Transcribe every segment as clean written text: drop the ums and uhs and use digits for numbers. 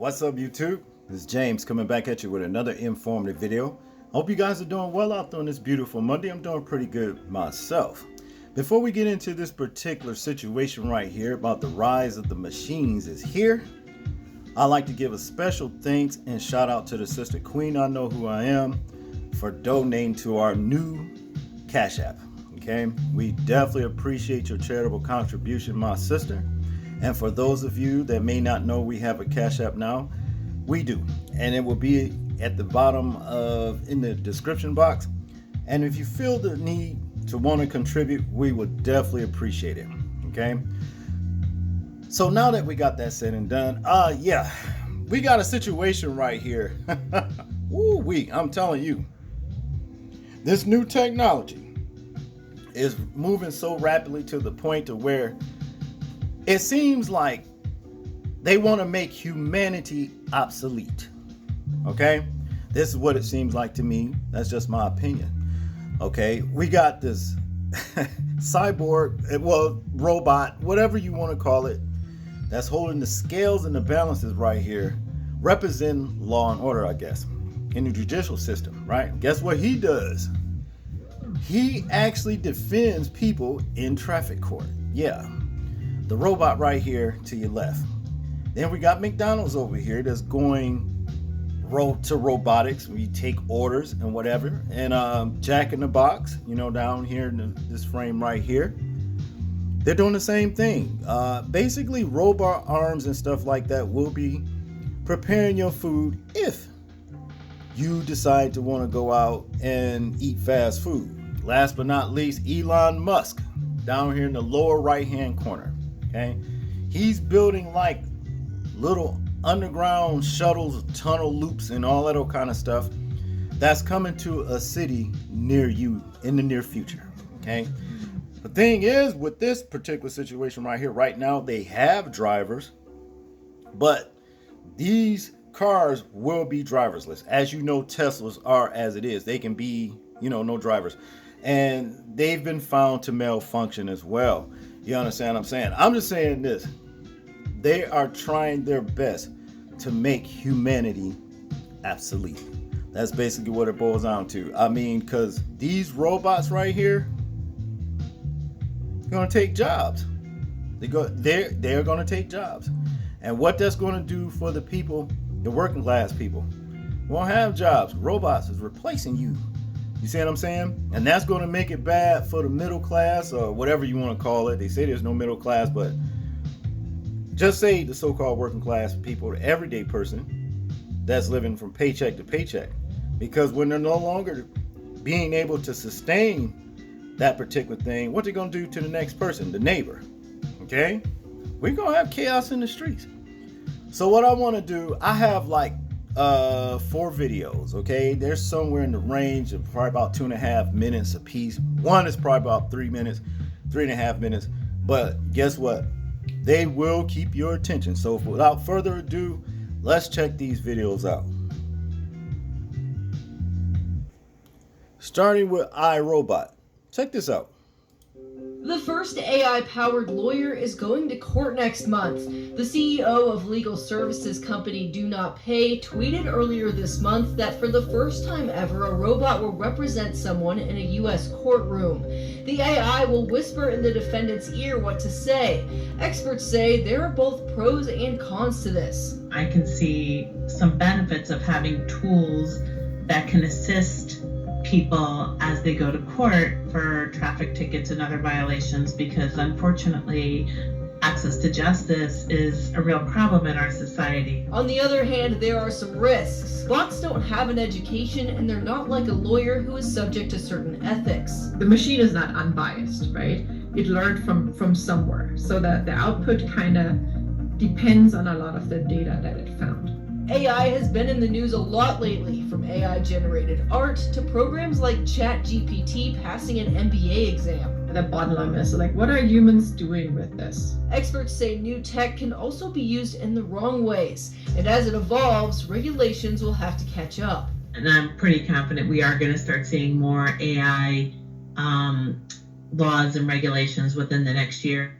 What's up, YouTube? This is James coming back at you with another informative video. Hope you guys are doing well out there on this beautiful Monday. I'm doing pretty good myself. Before we get into this particular situation right here about the rise of the machines is here, I'd like to give a special thanks and shout out to the sister Queen, I know who I am, for donating to our new Cash App. Okay, we definitely appreciate your charitable contribution, my sister. And for those of you that may not know, we have a Cash App now. We do, and it will be at the bottom in the description box. And if you feel the need to want to contribute, we would definitely appreciate it. Okay. So now that we got that said and done, we got a situation right here. I'm telling you, this new technology is moving so rapidly to the point to where it seems like they want to make humanity obsolete. Okay? This is what it seems like to me. That's just my opinion. Okay? We got this cyborg, robot, whatever you want to call it, that's holding the scales and the balances right here, representing law and order, I guess, in the judicial system, right? Guess what he does? He actually defends people in traffic court. Yeah. The robot right here to your left. Then we got McDonald's over here that's going to robotics. We take orders and whatever. And Jack in the Box, down here in this frame right here, they're doing the same thing. Basically, robot arms and stuff like that will be preparing your food if you decide to want to go out and eat fast food. Last but not least, Elon Musk, down here in the lower right-hand corner. Okay, he's building like little underground shuttles, tunnel loops, and all that kind of stuff that's coming to a city near you in the near future. Okay, the thing is, with this particular situation right here, right now they have drivers, but these cars will be driverless. As you know, Teslas are as it is. They can be, no drivers, and they've been found to malfunction as well. You understand what I'm saying? I'm just saying this. They are trying their best to make humanity obsolete. That's basically what it boils down to. I mean, because these robots right here are going to take jobs. They're going to take jobs. And what that's going to do for the people, the working class people, won't have jobs. Robots is replacing you. You see what I'm saying? And that's going to make it bad for the middle class, or whatever you want to call it. They say there's no middle class, but just say the so-called working class people, the everyday person that's living from paycheck to paycheck. Because when they're no longer being able to sustain that particular thing, what they're going to do to the next person, the neighbor. Okay? We're going to have chaos in the streets. So what I want to do, I have like 4 videos. Okay, they're somewhere in the range of probably about 2.5 minutes a piece. One is probably about 3 minutes, 3.5 minutes. But guess what? They will keep your attention. So without further ado, let's check these videos out. Starting with iRobot. Check this out. The first AI-powered lawyer is going to court next month. The CEO of legal services company Do Not Pay tweeted earlier this month that for the first time ever, a robot will represent someone in a U.S. courtroom. The AI will whisper in the defendant's ear what to say. Experts say there are both pros and cons to this. I can see some benefits of having tools that can assist people as they go to court for traffic tickets and other violations, because unfortunately access to justice is a real problem in our society. On the other hand, there are some risks. Bots don't have an education, and they're not like a lawyer who is subject to certain ethics. The machine is not unbiased, right? It learned from somewhere, so that the output kind of depends on a lot of the data that it found. AI has been in the news a lot lately, from AI-generated art to programs like ChatGPT passing an MBA exam. The bottom line is, what are humans doing with this? Experts say new tech can also be used in the wrong ways, and as it evolves, regulations will have to catch up. And I'm pretty confident we are going to start seeing more AI laws and regulations within the next year.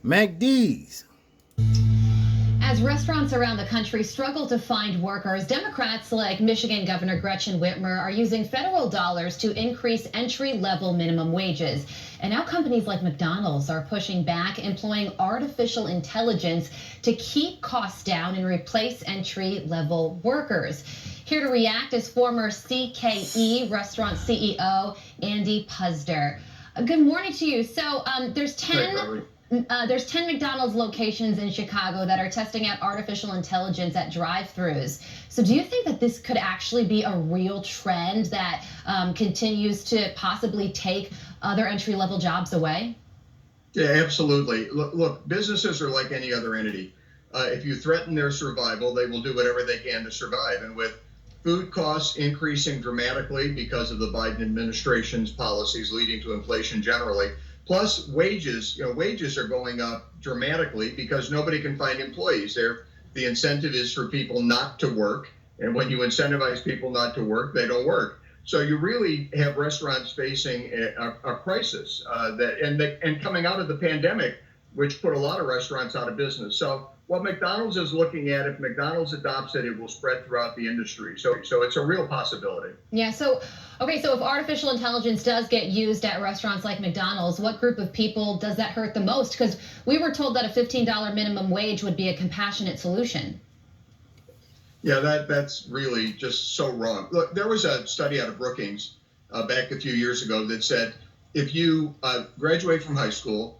MacD's. As restaurants around the country struggle to find workers, Democrats like Michigan Governor Gretchen Whitmer are using federal dollars to increase entry-level minimum wages. And now companies like McDonald's are pushing back, employing artificial intelligence to keep costs down and replace entry-level workers. Here to react is former CKE restaurant CEO Andy Puzder. Good morning to you. So there's 10 McDonald's locations in Chicago that are testing out artificial intelligence at drive-thrus. So do you think that this could actually be a real trend that continues to possibly take other entry-level jobs away? Yeah, absolutely. Look, businesses are like any other entity. If you threaten their survival, they will do whatever they can to survive. And with food costs increasing dramatically because of the Biden administration's policies leading to inflation generally, plus wages are going up dramatically because nobody can find employees. The incentive is for people not to work. And when you incentivize people not to work, they don't work. So you really have restaurants facing a crisis and coming out of the pandemic, which put a lot of restaurants out of business. So what McDonald's is looking at, if McDonald's adopts it, it will spread throughout the industry. So it's a real possibility. Yeah. So if artificial intelligence does get used at restaurants like McDonald's, what group of people does that hurt the most? Because we were told that a $15 minimum wage would be a compassionate solution. Yeah, that's really just so wrong. Look, there was a study out of Brookings back a few years ago that said if you graduate from high school,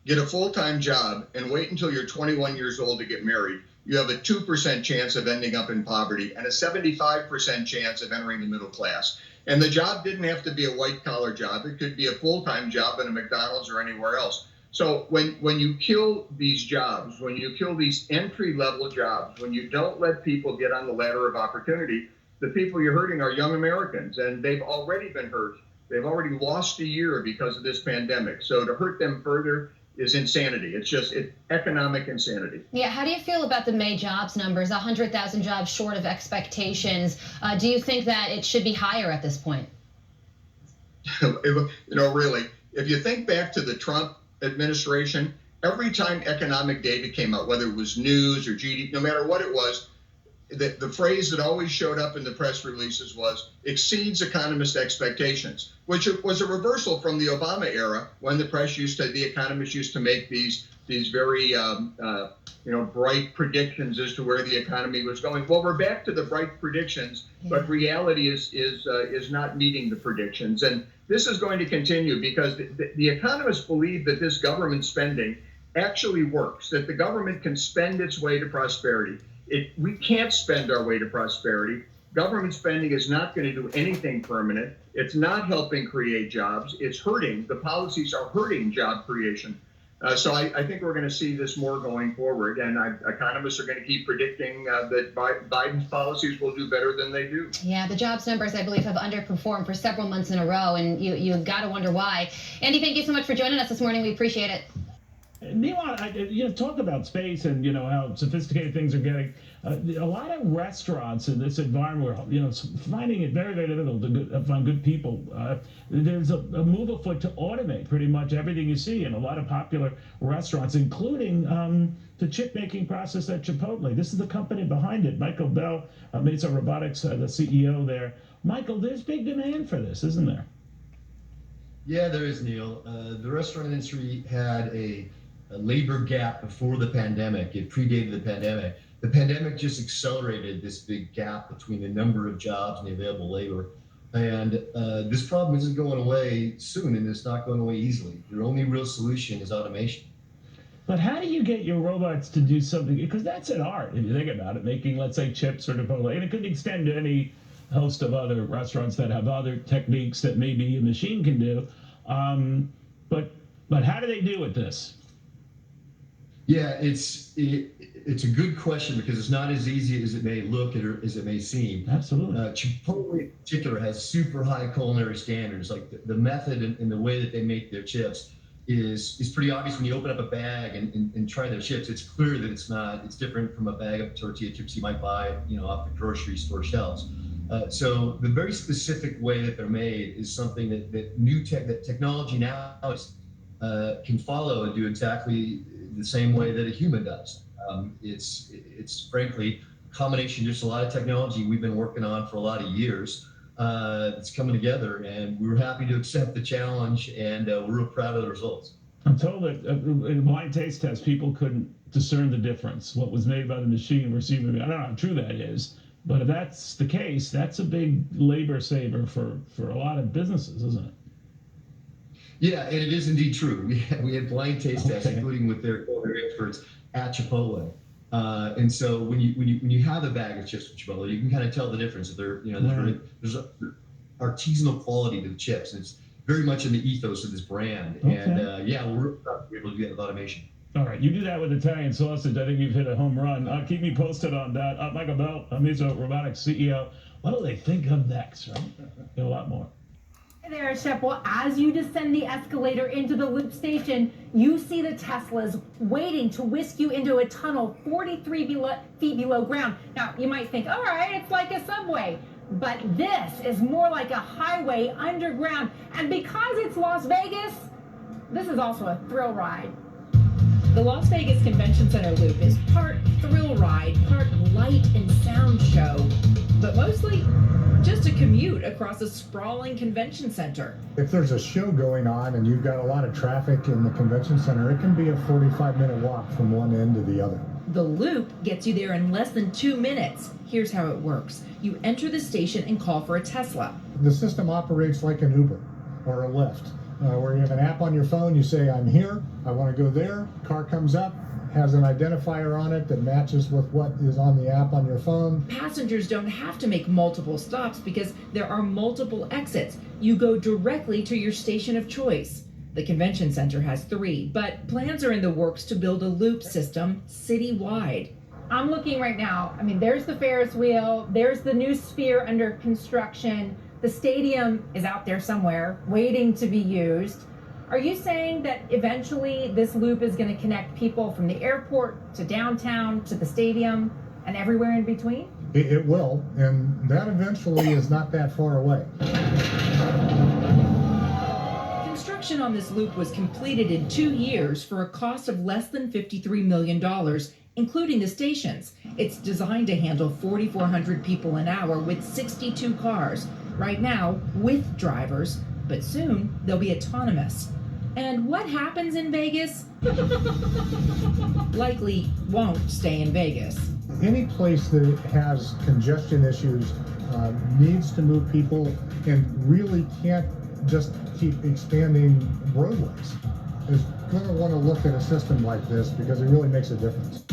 get a full-time job, and wait until you're 21 years old to get married, you have a 2% chance of ending up in poverty and a 75% chance of entering the middle class. And the job didn't have to be a white-collar job. It could be a full-time job in a McDonald's or anywhere else. So when you kill these jobs, when you kill these entry-level jobs, when you don't let people get on the ladder of opportunity, the people you're hurting are young Americans, and they've already been hurt. They've already lost a year because of this pandemic. So to hurt them further is insanity. It's economic insanity. Yeah. How do you feel about the May jobs numbers? 100,000 jobs short of expectations. Do you think that it should be higher at this point? Really, if you think back to the Trump administration, every time economic data came out, whether it was news or GDP, no matter what it was, the phrase that always showed up in the press releases was exceeds economist expectations, which was a reversal from the Obama era when the economists used to make these very bright predictions as to where the economy was going. Well, we're back to the bright predictions, but reality is not meeting the predictions, and this is going to continue because the economists believe that this government spending actually works, that the government can spend its way to prosperity. We can't spend our way to prosperity. Government spending is not going to do anything permanent. It's not helping create jobs. It's hurting. The policies are hurting job creation. So I think we're going to see this more going forward. And economists are going to keep predicting that Biden's policies will do better than they do. Yeah, the jobs numbers, I believe, have underperformed for several months in a row. And you've got to wonder why. Andy, thank you so much for joining us this morning. We appreciate it. Meanwhile, talk about space and how sophisticated things are getting. A lot of restaurants in this environment were, finding it very, very difficult to find good people. There's a move afoot to automate pretty much everything you see in a lot of popular restaurants, including the chip-making process at Chipotle. This is the company behind it. Michael Bell, Mesa Robotics, the CEO there. Michael, there's big demand for this, isn't there? Yeah, there is, Neil. The restaurant industry had a labor gap before the pandemic. It predated the pandemic. The pandemic just accelerated this big gap between the number of jobs and the available labor. And this problem isn't going away soon, and it's not going away easily. Your only real solution is automation. But how do you get your robots to do something? Because that's an art, if you think about it, making, let's say, chips or Chipotle. And it could extend to any host of other restaurants that have other techniques that maybe a machine can do. But how do they do with this? Yeah, it's a good question because it's not as easy as it may look or as it may seem. Absolutely. Chipotle in particular has super high culinary standards. Like the method and the way that they make their chips is pretty obvious when you open up a bag and try their chips. It's clear that it's different from a bag of tortilla chips you might buy, off the grocery store shelves. So the very specific way that they're made is something that technology now can follow and do exactly the same way that a human does. It's frankly a combination, just a lot of technology we've been working on for a lot of years. It's coming together, and we were happy to accept the challenge, and we're real proud of the results. I'm told that in a blind taste test, people couldn't discern the difference, what was made by the machine versus human. I don't know how true that is, but if that's the case, that's a big labor saver for a lot of businesses, isn't it? Yeah, and it is indeed true. We had blind taste tests, including with their experts at Chipotle. And so when you have a bag of chips from Chipotle, you can kind of tell the difference. There's artisanal quality to the chips, and it's very much in the ethos of this brand. Okay. And we're able to do that with automation. All right, you do that with Italian sausage. I think you've hit a home run. Keep me posted on that. Michael Bell, Amizo Robotics CEO. What do they think of next, right? A lot more. Hey there, Shep. Well, as you descend the escalator into the Loop station, you see the Teslas waiting to whisk you into a tunnel 43 feet below ground. Now, you might think, all right, it's like a subway. But this is more like a highway underground. And because it's Las Vegas, this is also a thrill ride. The Las Vegas Convention Center Loop is part thrill ride, part light and sound show, but mostly just a commute across a sprawling convention center. If there's a show going on and you've got a lot of traffic in the convention center, it can be a 45-minute walk from one end to the other. The Loop gets you there in less than 2 minutes. Here's how it works. You enter the station and call for a Tesla. The system operates like an Uber or a Lyft, where you have an app on your phone, you say, I'm here, I want to go there, car comes up, has an identifier on it that matches with what is on the app on your phone. Passengers don't have to make multiple stops because there are multiple exits. You go directly to your station of choice. The convention center has 3, but plans are in the works to build a Loop system citywide. I'm looking right now. I mean, there's the Ferris wheel, there's the new Sphere under construction. The stadium is out there somewhere waiting to be used. Are you saying that eventually this Loop is going to connect people from the airport to downtown to the stadium and everywhere in between? It will, and that eventually is not that far away. Construction on this Loop was completed in 2 years for a cost of less than $53 million, including the stations. It's designed to handle 4,400 people an hour with 62 cars. Right now, with drivers, but soon they'll be autonomous. And what happens in Vegas likely won't stay in Vegas. Any place that has congestion issues needs to move people and really can't just keep expanding roadways. Is going to want to look at a system like this because it really makes a difference.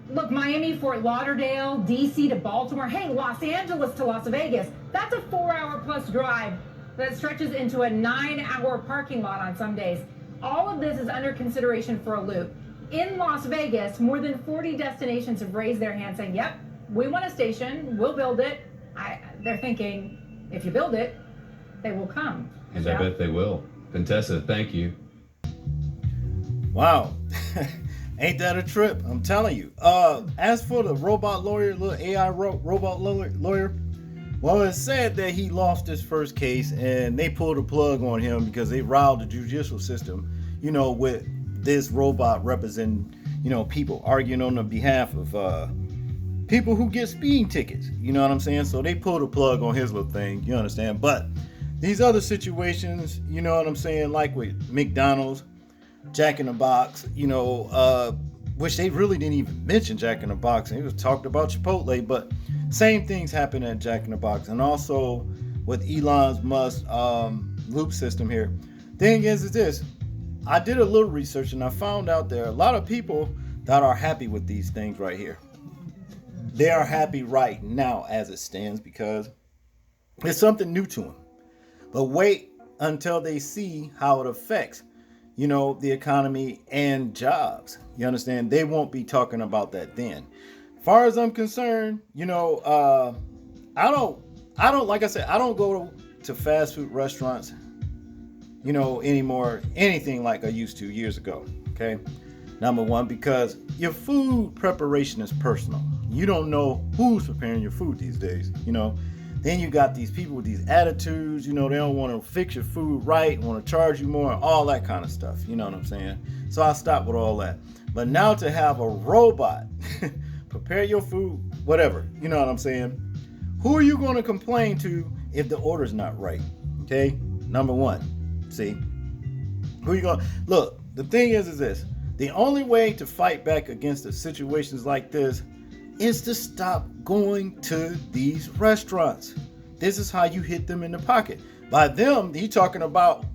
Look, Miami, Fort Lauderdale, DC to Baltimore, hey, Los Angeles to Las Vegas. That's a 4-hour plus drive that stretches into a 9-hour parking lot on some days. All of this is under consideration for a Loop. In Las Vegas, more than 40 destinations have raised their hand saying, yep, we want a station, we'll build it. They're thinking, if you build it, they will come. And I bet they will. Contessa, thank you. Wow. Ain't that a trip? I'm telling you. As for the robot lawyer, little AI robot lawyer, well, it's said that he lost his first case and they pulled a plug on him because they riled the judicial system, with this robot representing, people arguing on the behalf of people who get speeding tickets. You know what I'm saying? So they pulled a plug on his little thing. You understand? But these other situations, you know what I'm saying? Like with McDonald's, Jack in the Box, which they really didn't even mention Jack in the Box. And it was talked about Chipotle, but same things happen at Jack in the Box. And also with Elon Musk's Loop system here. Thing is this, I did a little research and I found out there are a lot of people that are happy with these things right here. They are happy right now as it stands because it's something new to them. But wait until they see how it affects, the economy and jobs. You understand? They won't be talking about that then. Far as I'm concerned, I don't, like I said, I don't go to fast food restaurants, anymore, anything like I used to years ago. Okay. Number one, because your food preparation is personal. You don't know who's preparing your food these days. Then you got these people with these attitudes, you know, they don't want to fix your food right, want to charge you more, all that kind of stuff. You know what I'm saying? So I stopped with all that. But now to have a robot prepare your food, whatever, you know what I'm saying? Who are you going to complain to if the order's not right? Okay? Number one. See? Who you going to... Look, the thing is this. The only way to fight back against the situations like this is to stop going to these restaurants. This is how you hit them in the pocket. By them, he talking about,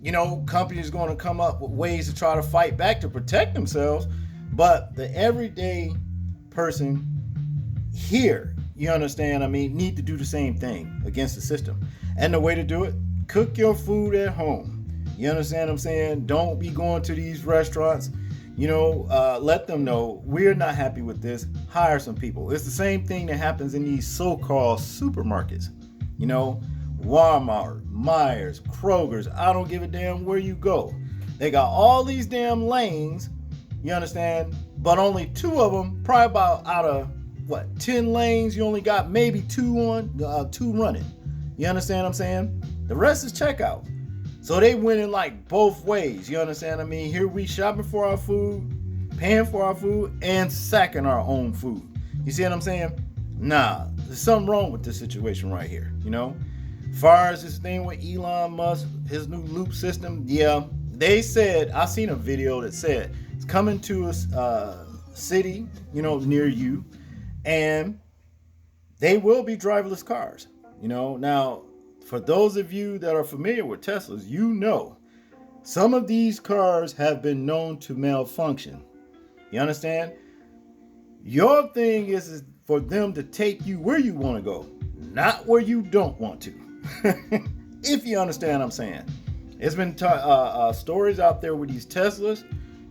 you know, companies going to come up with ways to try to fight back to protect themselves. But the everyday person here, you understand, I mean, need to do the same thing against the system. And the way to do it, cook your food at home. You understand what I'm saying? Don't be going to these restaurants. You know, let them know we're not happy with this. Hire some people. It's the same thing that happens in these so-called supermarkets. You know, Walmart, Myers, Kroger's. I don't give a damn where you go. They got all these damn lanes. You understand? But only 2 of them, probably about out of 10 lanes, you only got maybe 2 running. You understand what I'm saying? The rest is checkout. So they went in like both ways. You understand what I mean? Here we shopping for our food, paying for our food, and sacking our own food. You see what I'm saying? Nah, there's something wrong with this situation right here. You know, far as this thing with Elon Musk, his new loop system, yeah, they said, I seen a video that said it's coming to a city, you know, near you, and they will be driverless cars. You know, now, for those of you that are familiar with Teslas, you know some of these cars have been known to malfunction. You understand? Your thing is for them to take you where you want to go, not where you don't want to. If you understand what I'm saying. It's been stories out there with these Teslas,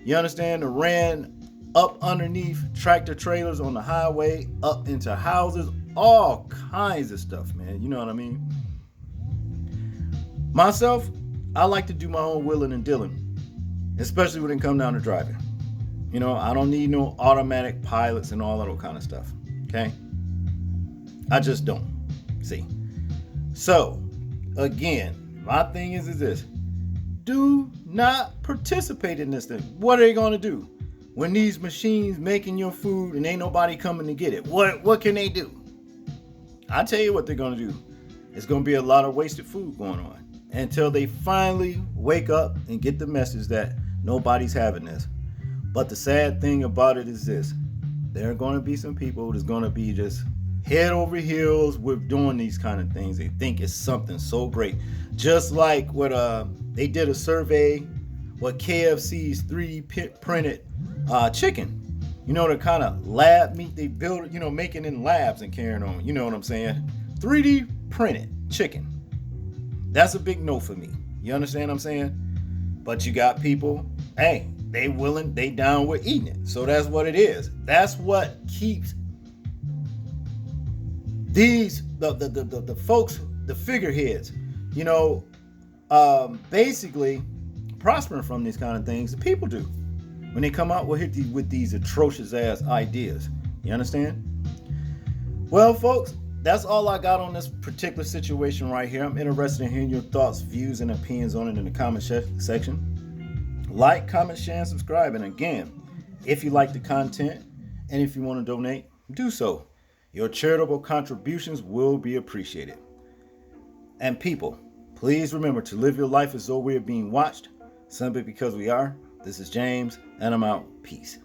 you understand, that ran up underneath tractor trailers on the highway, up into houses, all kinds of stuff, man. You know what I mean? Myself, I like to do my own willing and dealing, especially when it comes down to driving. You know, I don't need no automatic pilots and all that kind of stuff, okay? I just don't. See? So, again, my thing is this. Do not participate in this thing. What are they going to do when these machines making your food and ain't nobody coming to get it? What can they do? I tell you what they're going to do. It's going to be a lot of wasted food going on until they finally wake up and get the message that nobody's having this. But the sad thing about it is this. There are going to be some people that's going to be just head over heels with doing these kind of things. They think it's something so great. Just like what they did a survey with KFC's 3D printed chicken. You know, the kind of lab meat they build, you know, making in labs and carrying on. You know what I'm saying? 3D printed chicken. That's a big no for me. You understand what I'm saying? But you got people, hey, they down with eating it. So that's what it is. That's what keeps these the folks, the figureheads, you know, basically prospering from these kind of things. The people do when they come out with these atrocious ass ideas. You understand? Well, folks, that's all I got on this particular situation right here. I'm interested in hearing your thoughts, views, and opinions on it in the comment section. Like, comment, share, and subscribe. And again, if you like the content and if you want to donate, do so. Your charitable contributions will be appreciated. And people, please remember to live your life as though we are being watched, simply because we are. This is James, and I'm out. Peace.